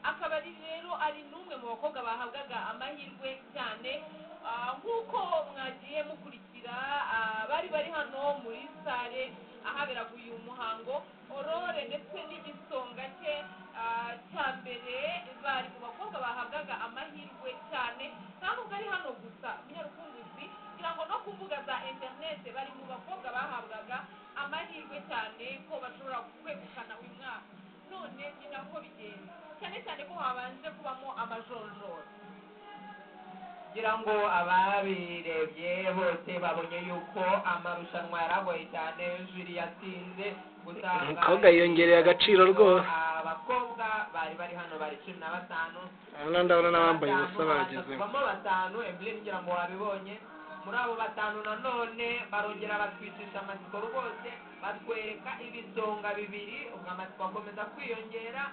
akaba rero ari n'umwe mu bakobwa bahabwaga amahirwe cyane nk'uko mwagiye mukurikira bari hano muri sare ahaberaga uyu muhango. Aurore ndetse n'igisonga cye cya mbere bari mu bakobwa bahabwaga amahirwe cyane, nta nubwo ari hano gusa Munyarukumbuzi, kugira ngo no ku mbuga za interineti bari mu bakobwa bahabwaga amahirwe cyane ko bashobora kwegukana uyu mwaka. None ni nako bigenda, cyane cyane ko habanje kubamo amajonjora. kugira ngo ababirebye bose babonye yuko amarushanwa yaragoye cyane, juri yatsinze gusanga umukobwa yiyongereye agaciro rwose. abakobwa bari hano bari 15, ndabona n'abambaye ubusa bagezemo bamo 5. Emeline ngira ngo wabibonye, muri abo 5 nanone barongera batwicisha amatsiko rwose, batwereka ibisonga bibiri, ubwo amatsiko akomeza kwiyongera.